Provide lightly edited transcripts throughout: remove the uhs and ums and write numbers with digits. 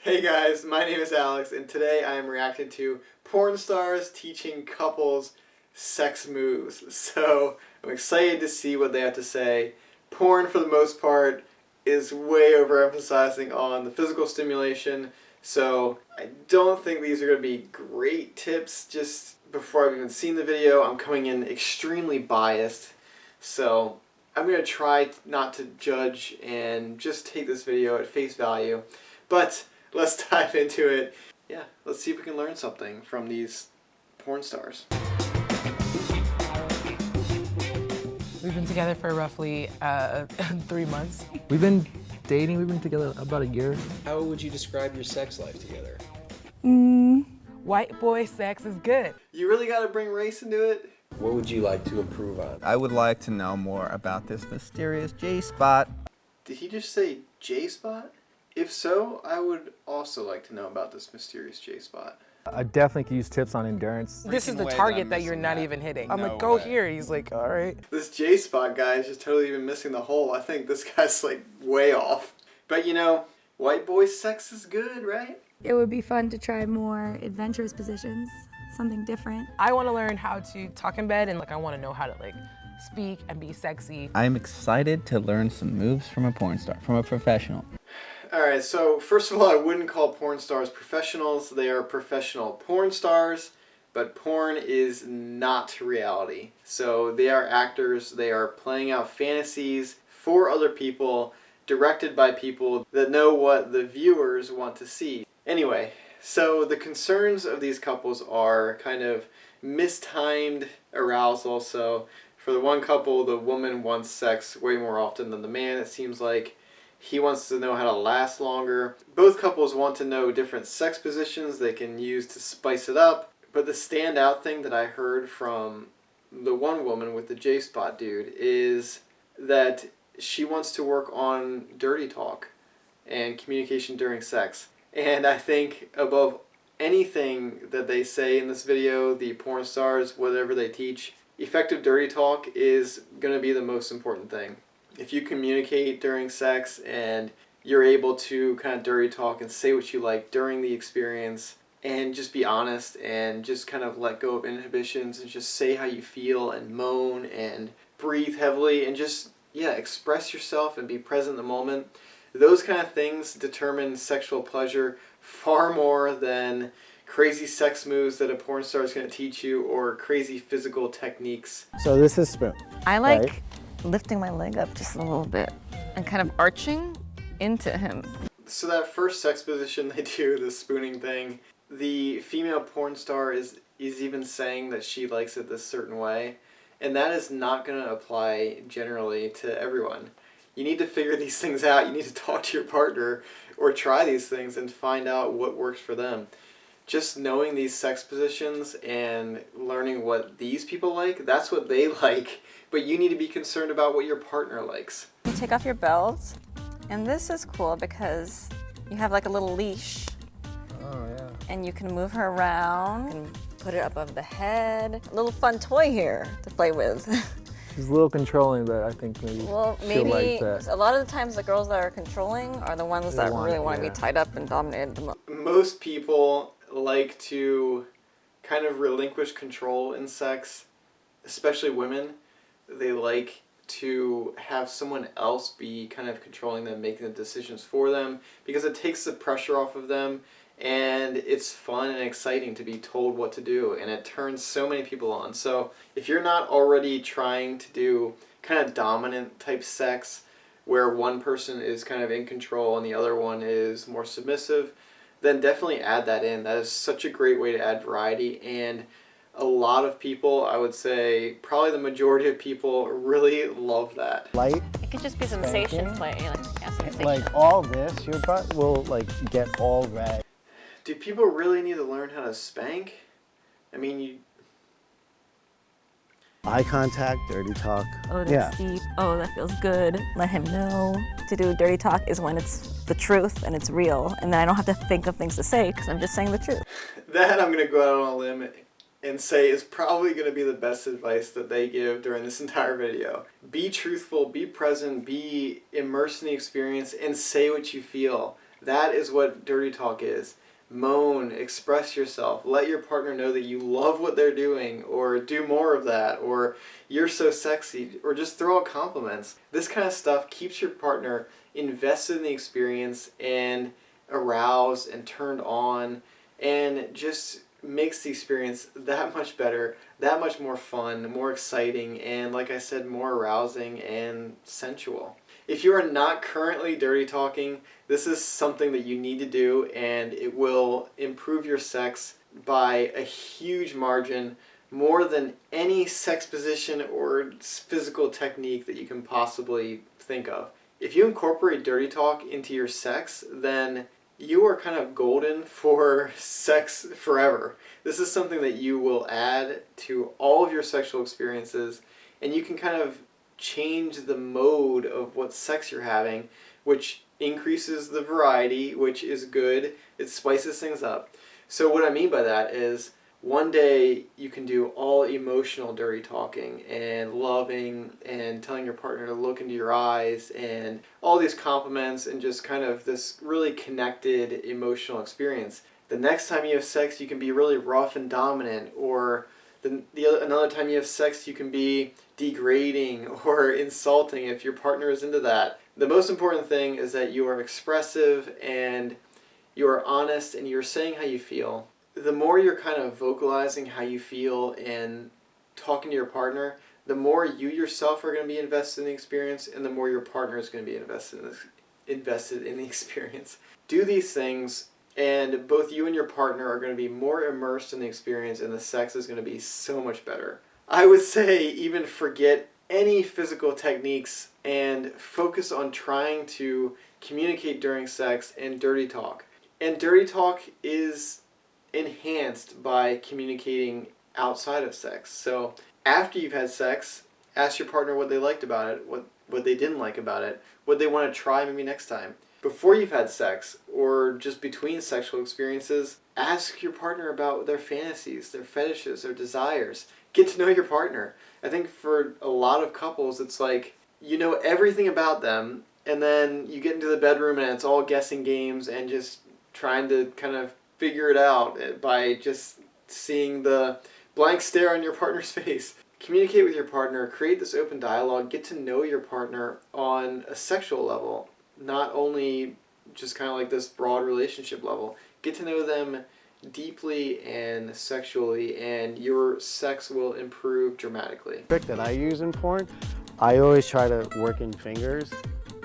Hey guys, my name is Alex, and today I am reacting to porn stars teaching couples sex moves. So I'm excited to see what they have to say. Porn, for the most part, is way overemphasizing on the physical stimulation, so I don't think these are going to be great tips. Just before I've even seen the video, I'm coming in extremely biased, so I'm going to try not to judge and just take this video at face value. But let's dive into it. Yeah, let's see if we can learn something from these porn stars. We've been together for roughly 3 months. We've been dating, we've been together about a year. How would you describe your sex life together? White boy sex is good. You really got to bring race into it? What would you like to improve on? I would like to know more about this mysterious J-spot. Did he just say J-spot? If so, I would also like to know about this mysterious J-spot. I definitely could use tips on endurance. This is the way that target I'm that you're missing not that. even hitting. I'm No like, go way. here. He's like, all right. This J-spot guy is just totally even missing the hole. I think this guy's like way off. But you know, white boy sex is good, right? It would be fun to try more adventurous positions, something different. I want to learn how to talk in bed, and like I want to know how to like speak and be sexy. I'm excited to learn some moves from a porn star, from a professional. Alright, so first of all, I wouldn't call porn stars professionals. They are professional porn stars, but porn is not reality. So they are actors, they are playing out fantasies for other people, directed by people that know what the viewers want to see. Anyway, so the concerns of these couples are kind of mistimed arousal. So for the one couple, the woman wants sex way more often than the man, it seems like. He wants to know how to last longer. Both couples want to know different sex positions they can use to spice it up. But the standout thing that I heard from the one woman with the J-spot dude is that she wants to work on dirty talk and communication during sex. And I think above anything that they say in this video, the porn stars, whatever they teach, effective dirty talk is going to be the most important thing. If you communicate during sex and you're able to kind of dirty talk and say what you like during the experience and just be honest and just kind of let go of inhibitions and just say how you feel and moan and breathe heavily and just, yeah, express yourself and be present in the moment. Those kind of things determine sexual pleasure far more than crazy sex moves that a porn star is going to teach you or crazy physical techniques. So this is spoon. I like Right. lifting my leg up just a little bit and kind of arching into him. So that first sex position they do, the spooning thing, the female porn star is even saying that she likes it this certain way, and that is not going to apply generally to everyone. You need to figure these things out. You need to talk to your partner or try these things and find out what works for them. Just knowing these sex positions and learning what these people like, that's what they like, but you need to be concerned about what your partner likes. You take off your belt, and this is cool because you have like a little leash, Oh yeah. and you can move her around and put it above the head. A little fun toy here to play with. She's a little controlling, but I think maybe Well, she'll maybe like that. a lot of the times the girls that are controlling are the ones that really want to be yeah. tied up and dominated the most. Most people like to kind of relinquish control in sex, especially women. They like to have someone else be kind of controlling them, making the decisions for them, because it takes the pressure off of them, and it's fun and exciting to be told what to do, and it turns so many people on. So if you're not already trying to do kind of dominant type sex, where one person is kind of in control and the other one is more submissive, then definitely add that in. That is such a great way to add variety, and a lot of people, I would say probably the majority of people, really love that. Light, It could just be sensation play, sensation. like all this, your butt will like get all red. Do people really need to learn how to spank? I mean, you... Eye contact, dirty talk. Oh, that's Yeah. deep. Oh, that feels good. Let him know. To do dirty talk is when it's the truth and it's real, and then I don't have to think of things to say because I'm just saying the truth. That I'm going to go out on a limb and say is probably going to be the best advice that they give during this entire video. Be truthful, be present, be immersed in the experience, and say what you feel. That is what dirty talk is. Moan, express yourself, let your partner know that you love what they're doing, or do more of that, or you're so sexy, or just throw out compliments. This kind of stuff keeps your partner invested in the experience and aroused and turned on, and just makes the experience that much better, that much more fun, more exciting, and like I said, more arousing and sensual. If you are not currently dirty talking, this is something that you need to do, and it will improve your sex by a huge margin, more than any sex position or physical technique that you can possibly think of. If you incorporate dirty talk into your sex, then you are kind of golden for sex forever. This is something that you will add to all of your sexual experiences, and you can kind of change the mode of what sex you're having, which increases the variety, which is good. It spices things up. So what I mean by that is, one day you can do all emotional dirty talking and loving and telling your partner to look into your eyes and all these compliments and just kind of this really connected emotional experience. The next time you have sex, you can be really rough and dominant, or another time you have sex, you can be degrading or insulting if your partner is into that. The most important thing is that you are expressive and you are honest and you're saying how you feel. The more you're kind of vocalizing how you feel and talking to your partner, the more you yourself are going to be invested in the experience, and the more your partner is going to be invested in the experience. Do these things, and both you and your partner are going to be more immersed in the experience, and the sex is going to be so much better. I would say even forget any physical techniques and focus on trying to communicate during sex and dirty talk. And dirty talk is enhanced by communicating outside of sex. So after you've had sex, ask your partner what they liked about it, what they didn't like about it, what they want to try maybe next time. Before you've had sex, or just between sexual experiences, ask your partner about their fantasies, their fetishes, their desires. Get to know your partner. I think for a lot of couples, it's like you know everything about them, and then you get into the bedroom and it's all guessing games and just trying to kind of figure it out by just seeing the blank stare on your partner's face. Communicate with your partner, create this open dialogue, get to know your partner on a sexual level, not only just kind of like this broad relationship level. Get to know them deeply and sexually, and your sex will improve dramatically. Trick that I use in porn, I always try to work in fingers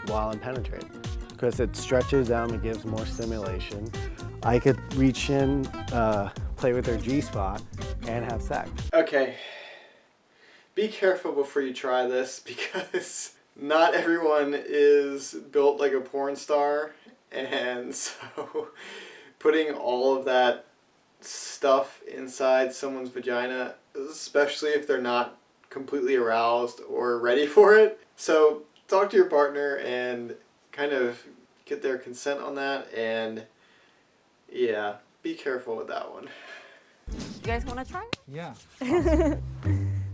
while I'm penetrating, because it stretches them, it gives more stimulation. I could reach in, play with their G-spot, and have sex. Okay, be careful before you try this, because not everyone is built like a porn star, and so putting all of that stuff inside someone's vagina, especially if they're not completely aroused or ready for it. So talk to your partner and kind of get their consent on that, and yeah, be careful with that one. You guys want to try? Yeah.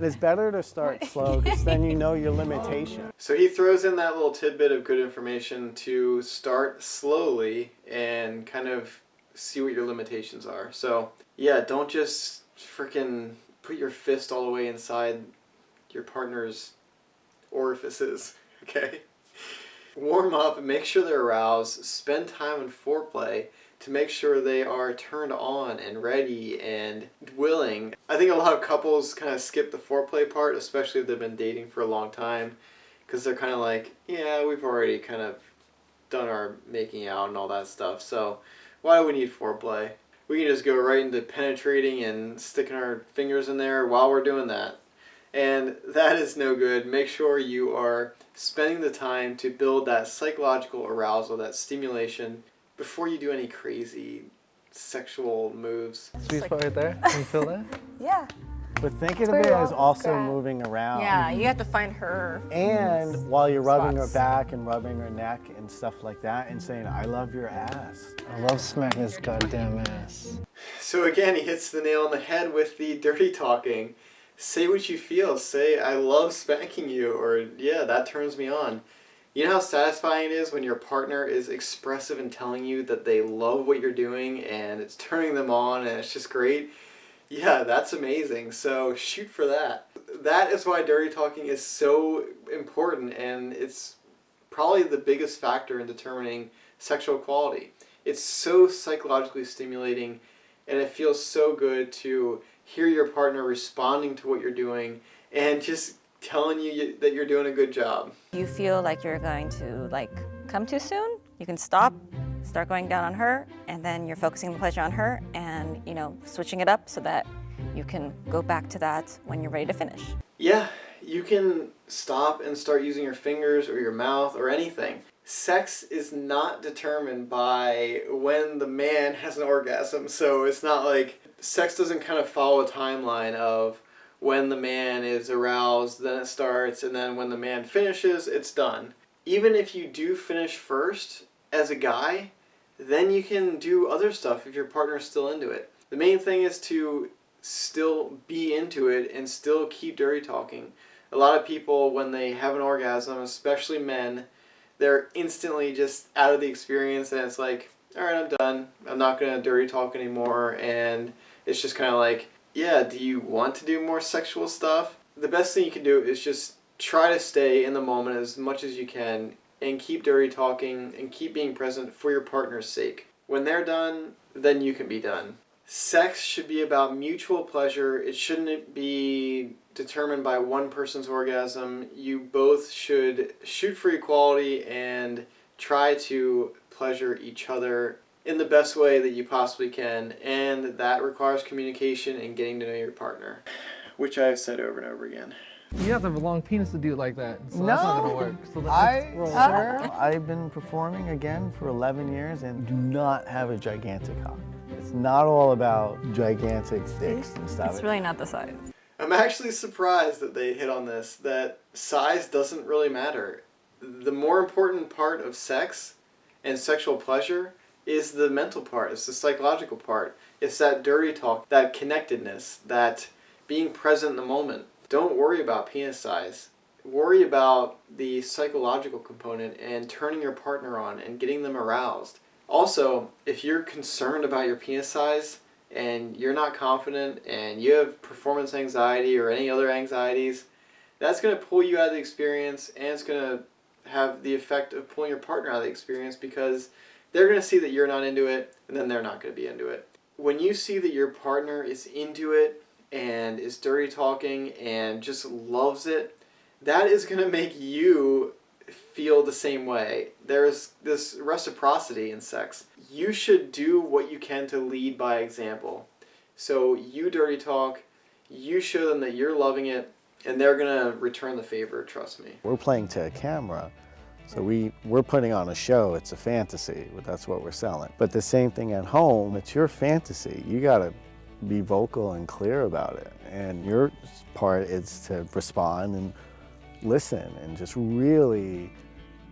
It's better to start slow, because then you know your limitation. So he throws in that little tidbit of good information to start slowly and kind of see what your limitations are. So yeah, don't just freaking put your fist all the way inside your partner's orifices, okay? Warm up, make sure they're aroused, spend time in foreplay to make sure they are turned on and ready and willing. I think a lot of couples kind of skip the foreplay part, especially if they've been dating for a long time, because they're kind of like, yeah, we've already kind of done our making out and all that stuff, so why do we need foreplay? We can just go right into penetrating and sticking our fingers in there while we're doing that. And that is no good. Make sure you are spending the time to build that psychological arousal, that stimulation, before you do any crazy sexual moves. Sweet spot right there. Can you feel that? Yeah. But thinking of very it well as also described. moving around. Yeah, you have to find her. And while you're rubbing Spots. her back and rubbing her neck and stuff like that, and saying, I love your ass. I love smacking his goddamn ass. So again, he hits the nail on the head with the dirty talking. Say what you feel. Say, I love spanking you, or yeah, that turns me on. You know how satisfying it is when your partner is expressive and telling you that they love what you're doing and it's turning them on and it's just great? Yeah, that's amazing. So shoot for that. That is why dirty talking is so important, and it's probably the biggest factor in determining sexual quality. It's so psychologically stimulating, and it feels so good to hear your partner responding to what you're doing and just telling you that you're doing a good job. You feel like you're going to come too soon, you can stop, start going down on her, and then you're focusing the pleasure on her and, switching it up so that you can go back to that when you're ready to finish. Yeah, you can stop and start using your fingers or your mouth or anything. Sex is not determined by when the man has an orgasm, so it's not like sex doesn't kind of follow a timeline of when the man is aroused, then it starts, and then when the man finishes, it's done. Even if you do finish first as a guy, then you can do other stuff if your partner's still into it. The main thing is to still be into it and still keep dirty talking. A lot of people, when they have an orgasm, especially men, they're instantly just out of the experience and it's like, all right, I'm done. I'm not going to dirty talk anymore. And it's just kind of like, yeah, do you want to do more sexual stuff? The best thing you can do is just try to stay in the moment as much as you can and keep dirty talking and keep being present for your partner's sake. When they're done, then you can be done. Sex should be about mutual pleasure. It shouldn't be determined by one person's orgasm. You both should shoot for equality and try to pleasure each other in the best way that you possibly can, and that requires communication and getting to know your partner, which I have said over and over again. You have to have a long penis to do it like that, so that's not gonna work. So Sir, I've been performing again for 11 years and do not have a gigantic cock. It's not all about gigantic dicks and stuff. It's really not the size. I'm actually surprised that they hit on this, that size doesn't really matter. The more important part of sex and sexual pleasure is the mental part, it's the psychological part. It's that dirty talk, that connectedness, that being present in the moment. Don't worry about penis size. Worry about the psychological component and turning your partner on and getting them aroused. Also, if you're concerned about your penis size and you're not confident and you have performance anxiety or any other anxieties, that's going to pull you out of the experience, and it's going to have the effect of pulling your partner out of the experience because they're going to see that you're not into it, and then they're not going to be into it. When you see that your partner is into it and is dirty talking and just loves it, that is going to make you feel the same way. There's this reciprocity in sex. You should do what you can to lead by example. So you dirty talk, you show them that you're loving it, and they're going to return the favor, trust me. We're playing to a camera, so we're putting on a show. It's a fantasy. That's what we're selling. But the same thing at home, it's your fantasy. You got to be vocal and clear about it. And your part is to respond and listen and just really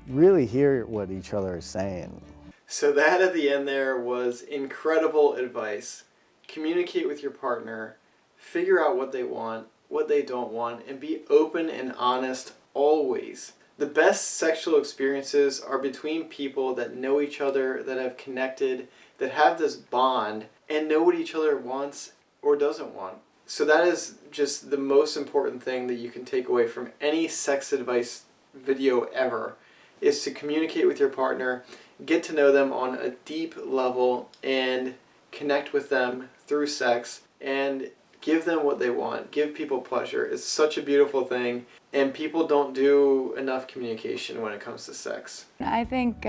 hear what each other is saying. So that at the end there was incredible advice. Communicate with your partner, figure out what they want, what they don't want, and be open and honest always. The best sexual experiences are between people that know each other, that have connected, that have this bond, and know what each other wants or doesn't want. So that is just the most important thing that you can take away from any sex advice video ever, is to communicate with your partner, get to know them on a deep level, and connect with them through sex, and give them what they want. Give people pleasure. It's such a beautiful thing, and people don't do enough communication when it comes to sex. I think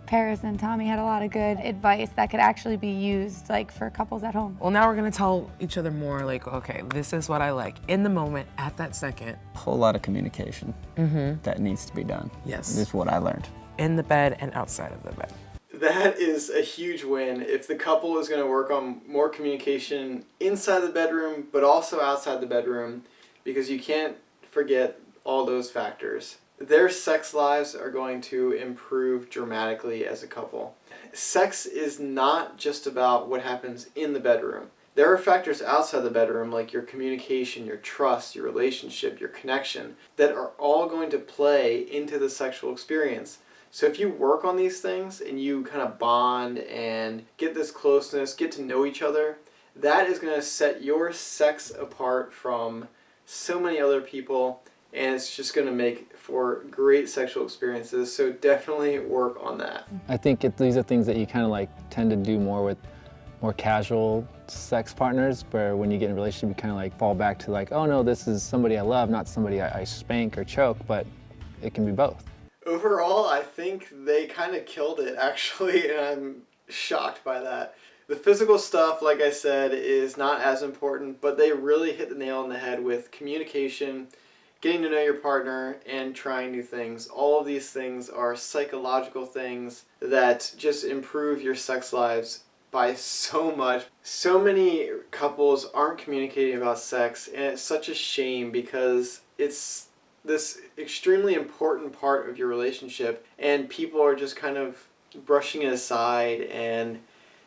Paris and Tommy had a lot of good advice that could actually be used for couples at home. Well, now we're gonna tell each other more okay, this is what I like in the moment, at that second. A whole lot of communication that needs to be done. Yes. This is what I learned. In the bed and outside of the bed. That is a huge win. If the couple is going to work on more communication inside the bedroom, but also outside the bedroom, because you can't forget all those factors, their sex lives are going to improve dramatically as a couple. Sex is not just about what happens in the bedroom. There are factors outside the bedroom like your communication, your trust, your relationship, your connection that are all going to play into the sexual experience. So if you work on these things and you kind of bond and get this closeness, get to know each other, that is going to set your sex apart from so many other people, and it's just going to make for great sexual experiences. So definitely work on that. I think these are things that you kind of like tend to do more with more casual sex partners, where when you get in a relationship you kind of like fall back to like, oh no, this is somebody I love, not somebody I spank or choke, but it can be both. Overall, I think they kind of killed it, actually, and I'm shocked by that. The physical stuff, like I said, is not as important, but they really hit the nail on the head with communication, getting to know your partner, and trying new things. All of these things are psychological things that just improve your sex lives by so much. So many couples aren't communicating about sex, and it's such a shame because it's this extremely important part of your relationship, and people are just kind of brushing it aside, and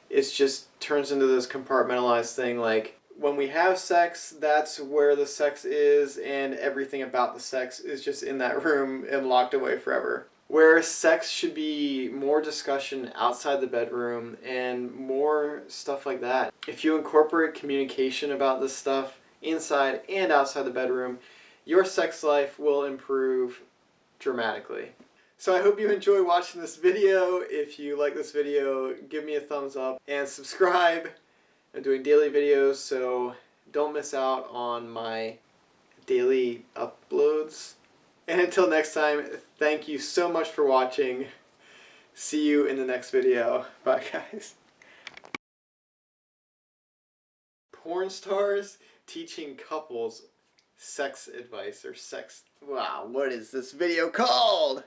it just turns into this compartmentalized thing like, when we have sex, that's where the sex is, and everything about the sex is just in that room and locked away forever. Where sex should be more discussion outside the bedroom and more stuff like that. If you incorporate communication about this stuff inside and outside the bedroom, your sex life will improve dramatically. So I hope you enjoy watching this video. If you like this video, give me a thumbs up and subscribe. I'm doing daily videos, so don't miss out on my daily uploads. And until next time, thank you so much for watching. See you in the next video. Bye, guys. Porn stars teaching couples sex advice or sex... Wow, what is this video called?